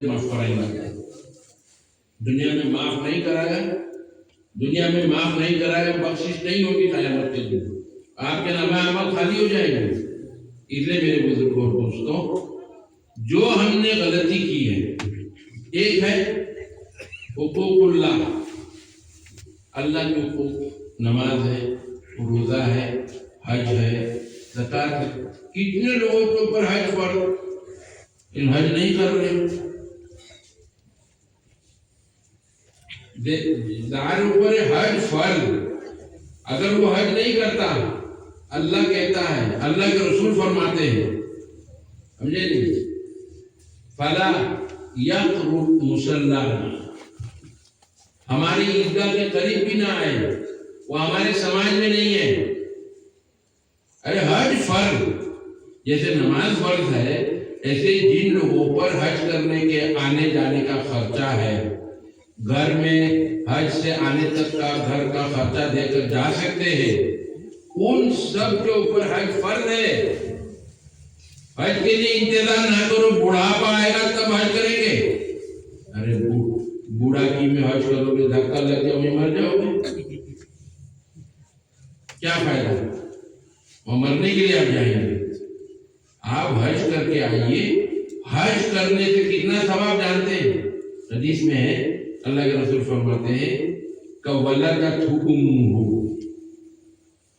माफ कराएगा। दुनिया में माफ नहीं कराया, दुनिया में माफ नहीं कराया, बख्शिश नहीं होगी क़यामत के दिन, आपके नामा अमल खाली हो जाएंगे। इसलिए मेरे बुजुर्गों और दोस्तों, जो हमने गलती की है, एक है हुकूकुल्लाह, अल्लाह के हुकूक, नमाज है, रोजा है, हज है, ज़कात है। कितने लोगों के ऊपर हज पर इन हज नहीं कर रहे, दार ऊपर हज फर्ज, अगर वो हज नहीं करता, अल्लाह कहता है, अल्लाह के रसूल फरमाते हैं, समझे नहीं, फला यक़रुब मुसल्लाना, हमारी ईदगाह के करीब भी ना आए, वो हमारे समाज में नहीं है। अरे हज फर्ज, जैसे नमाज फर्ज है, ऐसे जिन लोगों पर हज करने के आने जाने का खर्चा है, घर में हज से आने तक का घर का खर्चा देकर जा सकते हैं, उन सब के ऊपर हज फर्ज है। हज के लिए इंतजार ना करो, बुढ़ापा आएगा तब हज करेंगे। अरे बुढ़ापी में हज करोगे, धक्का लग जाओगे, मर जाओगे, क्या फायदा? वो मरने के लिए आप जाएंगे। आप हज करके आइए। हज करने से कितना सवाब जानते हैं? हदीस में है, अल्लाह के रसूल फरमाते हैं कवलदत उम्मुहु,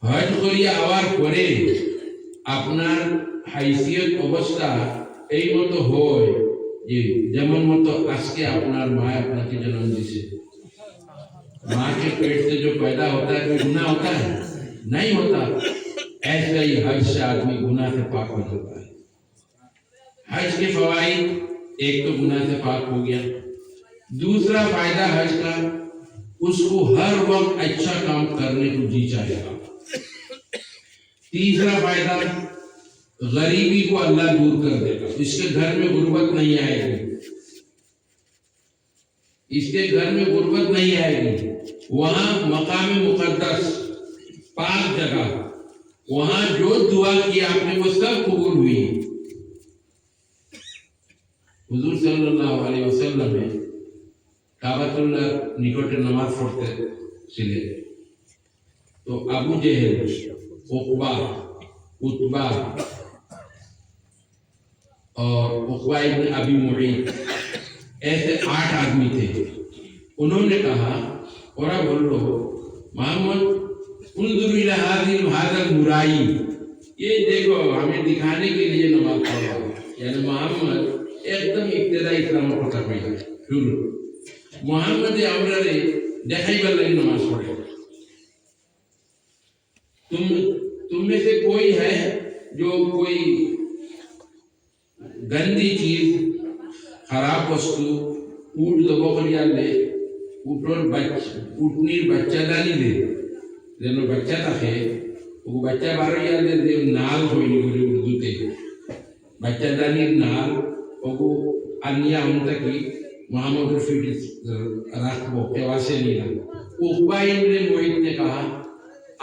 হজ করিয়া আবার পরে আপনার হাইসিয়ত অবস্থা এই মতো হয় যে যেমন মতো আজকে আপনার মা আপনাকে জন্ম দিয়েছে। माँ के पेट से जो पैदा होता है कोई गुनाह होता है? नहीं होता। ऐसा ही हज से आदमी गुनाह से पाक हो जाता है। हज के फवाइद, एक तो गुनाह से पाक हो गया, दूसरा फायदा हज का, उसको हर वक्त अच्छा काम करने को जी चाहेगा। तीसरा फायदा, गरीबी को अल्लाह दूर कर देगा, इसके घर में गुर्बत नहीं आएगी, इसके घर में गुर्बत नहीं आएगी। वहां मकाम मुकद्दस, पाक जगह, वहां जो दुआ की आपने वो सब कबूल हुई। हुजूर सल्लल्लाहु अलैहि वसल्लम ने काबतुल्लाह निकट नमाज पढ़ते ছিলেন, तो अबू जहल, उक़बा, उतबा और उक़बा इब्न अबी मुईत, ऐसे 8 आदमी थे। उन्होंने कहा, और बोलो मोहम्मद उन्जुर इला हाज़िल मुराई, ये देखो हमें दिखाने के लिए नमाज पढ़ रहा है। यानी मोहम्मद एकदम इब्तिदा इस्लाम पढ़ता है शुरू, मोहम्मद আমরা দেখাইবার লাগি नमाज पढ़े। तुम में से कोई है जो कोई गंदी चीज, खराब वस्तु ऊट दबो करिया ले, ऊटोर उठनीर बच्चा दानी दे, যেন बच्चा থাকে ও बच्चा বারইয়া দে নাল হইনি বলে উর্দুতে, बच्चा दानीर नाल ওগো আনিয়া আমরা কি मोहम्मद रफीक रखबो केवासे नीला। उक़बा इब्न मुईत ने कहा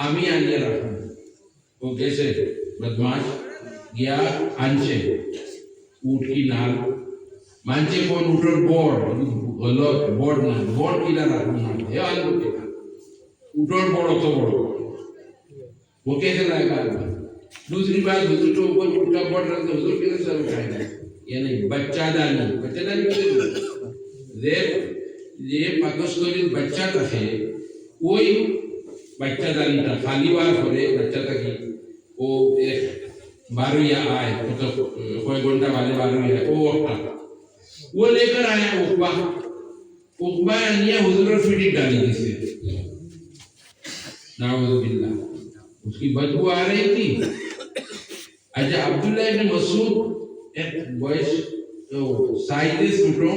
आमी आनिया रखूं। वो कैसे बदमाश गया आंचे ऊट की नाल, मांचे कौन ऊटर बोर्ड, गलत बोर्ड ना, बोर्ड किला रखूं ना है आलू के ऊटर बोर्ड तो बोर्ड, वो कैसे लाएगा आदमी? दूसरी बात, हुजूर के ऊपर उल्टा बोर्ड रखते, हुजूर कैसे सर उठाएगा? ये नहीं, बच्चा दानी ये पाकिस्तानी बच्चा का है, कोई बच्चा दानी था खाली बार करे बच्चा था कि वो एक बारहवीं आए, मतलब कोई घंटा वाले 12वीं वो वक्त वो लेकर आया उक़बा। उक़बा ने हुजूर फिटी डाली जिसे नाउज़ुबिल्लाह, उसकी बदबू आ रही थी। अच्छा, अब्दुल्लाह इब्न मसूद एक बॉयस तो साइडे सुटो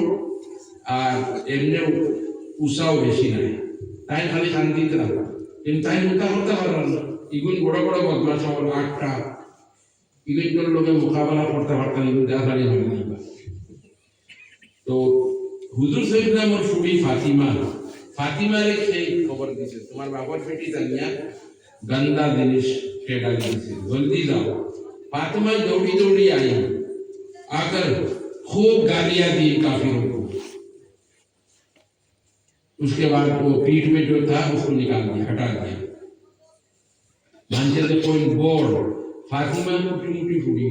আর এমনি উসাও বেশি নাই, তাই খালি শান্তিতে রাখা, কিন্তু তাই মুখা করতে পারল না। ইগুন বড় বড় বদমাশ হল 8টা, ইগুন লোকে মোকাবেলা করতে পারতেন, ইগুন দেখালি হয়ে না। তো হুজুর সৈয়দ আমার ফুবি ফাতিমা, ফাতিমারে সেই খবর দিছে তোমার বাবার পেটি জানিয়া গন্দা জিনিস খেয়ে ডাল দিছে, জলদি যাও। ফাতিমা দৌড়ি দৌড়ি आई, आकर खूब गालियां दी काफिरों को। उसके बाद वो पीठ में जो था उसको निकाल दिया, हटा दिया। मानते कोई बोर्ड फातिमा को टूटी फूटी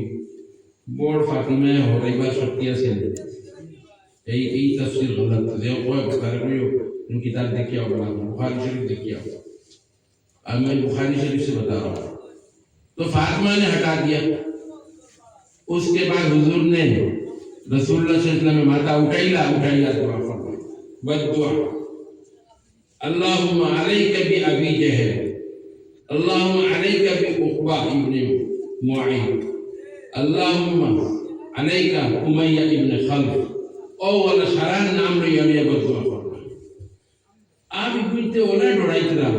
बोर्ड फातिमा हो रही बात शक्तियां से यही तफसीर गलत है। देखो कोई बता रहे हो उन किताब देखिए और बुखारी शरीफ देखिए, अब मैं बुखारी शरीफ से बता रहा हूँ। तो फातिमा ने हटा दिया। उसके बाद हुजूर ने रसूलुल्लाह सल्लल्लाहु अलैहि वसल्लम में माथा उठाइला दुआ फरमाई, बद्दुआ, अल्लाहुम्मा अलैका बि अबी जहल, अल्लाहुम्मा अलैका बि उक़बा इब्न मुअय्यिद, अल्लाहुम्मा अलैका उमय्या इब्न खल्फ ओ वाला सारा नाम रे यानी बद्दुआ फरमाई। आप इबुते ओला डराइतरा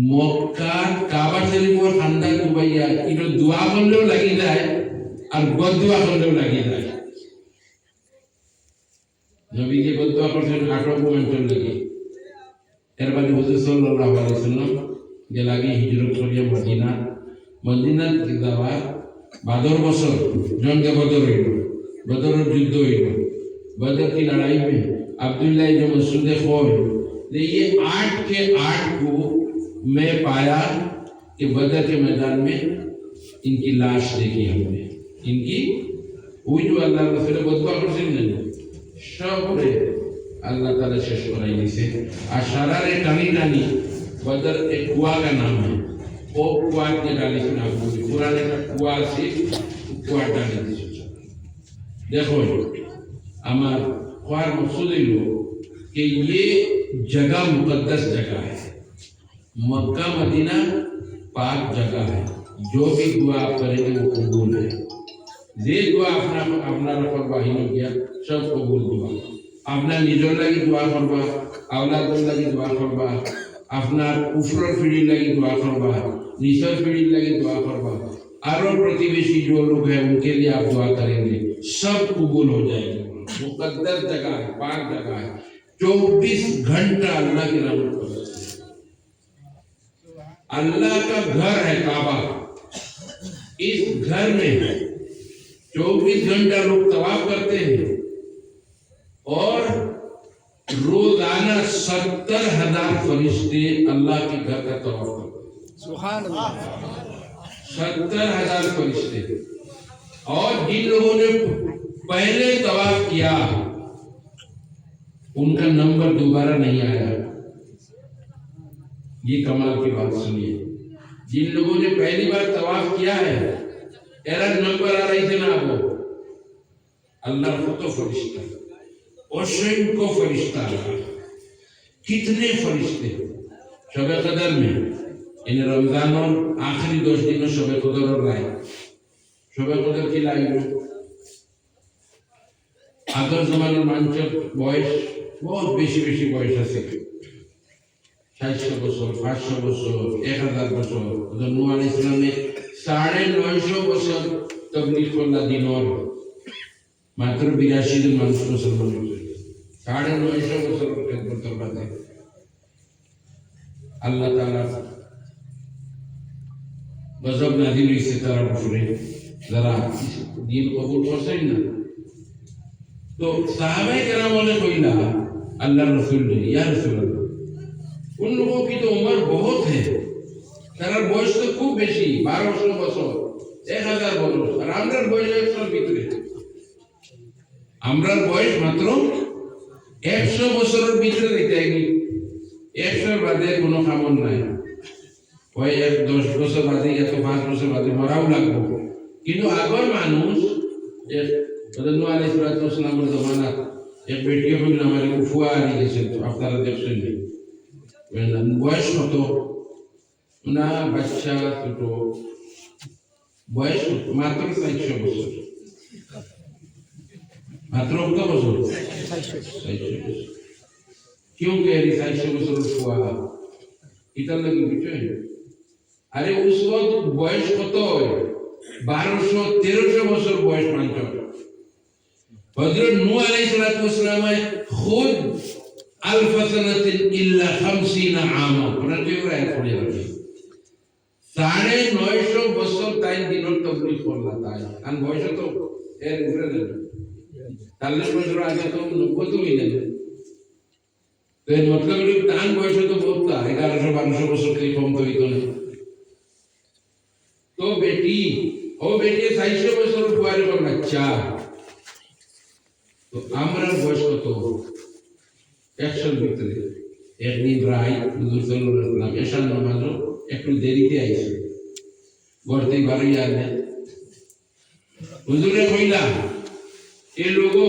মক্কা কাবা শরীফের ঠান্ডা দুবাইয়া এটা দোয়া করলেও লাগি যায় আর বদদোয়া করলেও লাগি যায়। নবী যে বদদোয়া করছেন 18 বছর লাগে, এর বাদে হুজুর সাল্লাল্লাহু আলাইহি ওয়াসাল্লাম যে লাগি হিজরত করিয়া মদিনা যাওয়া 12 বছর জঙ্গে বদর হইল, বদরের যুদ্ধ হইল। बदर की लड़ाई में अब्दुल्ला इब्न मसूद खोल ये 8 के 8 को मैं पाया कि बदर के मैदान में इनकी लाश देखी हमने, इनकी हुई जो अल्लाह रसूल बदुआ कर नहीं सब रे अल्लाह ताला शेष कराई से अशारा रे टानी बदर एक कुआ का नाम है, वो कुआ के डाली सुना पुराने का कुआ से कुआ डाली थी। देखो हमार ख्वार मकसूद लो कि ये जगह मुकद्दस जगह है, मक्का मदीना पाक जगह है। जो भी दुआ आप करेंगे वो कबूल है। जे दुआ अपना रफर बाहिनो किया सब कबूल दुआ। अपना निजर लगी दुआ करबा, औलादर लगी दुआ करबा, अपना उफर पीढ़ी लगी दुआ करबा, निसर पीढ़ी लगी दुआ करबा, आरो प्रतिवेशी जो लोग हैं उनके लिए आप दुआ करेंगे, सब कबूल हो जाएगी। मुकद्दस जगह है, पाक जगह है, 24 घंटा अल्लाह की रहमत बरसती है। अल्लाह का घर है काबा, इस घर में 24 घंटा लोग तवाफ करते हैं और रोजाना 70,000 फरिश्ते अल्लाह के घर का तवाफ करते हैं। सुभान अल्लाह, 70,000 फरिश्ते। और जिन लोगों ने पहले तवाफ किया उनका नंबर दोबारा नहीं आया। ये कमाल की बात सुनिए, जिन लोगों ने पहली बार तवाफ किया है एरर नंबर आ रही थे ना, वो अल्लाह को तो फरिश्ता को फरिश्ता कितने फरिश्ते शब कदर में, इन रमजान और आखिरी 10 दिनों शब कदर और राय शब कदर की लाई আগের জমানার মানুষের বয়স বহুত বেশি বেশি বয়স আছে, 400 বছর, 500 বছর, 1000 বছর। নূহ আলাইহিস সালামে 950 বছর তাবলীগ করলা দিনর, মাত্র 82 জন মানুষ মুসলমান হয়েছে। 950 বছর খেদমত করতে আল্লাহ তাআলা গজব নাযিল হইছে তার উপরে, যারা দিন কবুল করছেন না। तो साहबाए किराम ने कहा अल्लाह रसूल ने, या रसूल अल्लाह, उन लोगों की तो उम्र बहुत है, তারা বয়স তো খুব বেশি, 1200 বছর, 1000 বছর, আর আমরার বয়স 100 ভিতরে। আমরার বয়স মাত্র 100 বছরের ভিতরে দেখতে 100 বাদে কোনো কামন নাই। ওই 10 বছর বাদে এত 5 বছর বাদে মরাও লাগবো। কিন্তু আগর মানুষ नूह अलैहिस्सलाम के ज़माना एक बेटी को हमारे उफुआ आ रही जैसे तो अफ्तार देखते हैं बॉयस तो ना बच्चा तो बॉयस मात्र 600 বছর, मात्र कत বছর 600। क्यों कह रही 600 বছর उफुआ इतना लगी बिचो? अरे उस वक्त बॉयस कत 1200-1300 বছর बॉयस मानते। हज़रत नूह अलैहिस्सलाम खुद अल्फ सनतिन इल्ला 50 आमा उन्हें क्यों रहा है थोड़ी लगी 950 बছর তাই দিনের তাবলীগ করলা তাই আন বয়স তো এর উপরে না 40 বছর আগে তো 90 তো মিলে না। তো এর মতলব হলো তার বয়স তো বহুত তা 1100-1200 বছর থেকে কম তো হইতো না। তো বেটি 400 বছর বয়সের বাচ্চা, তো আমরা বয়স কত 100 ভিতরে। একদিন রায় হুজুর সাল্লাল্লাহু আলাইহি ওয়াসাল্লাম এশার নামাজ একটু দেরিতে আইছে, ঘরতে বাড়ি আর হুজুরে কইলা এ লোগো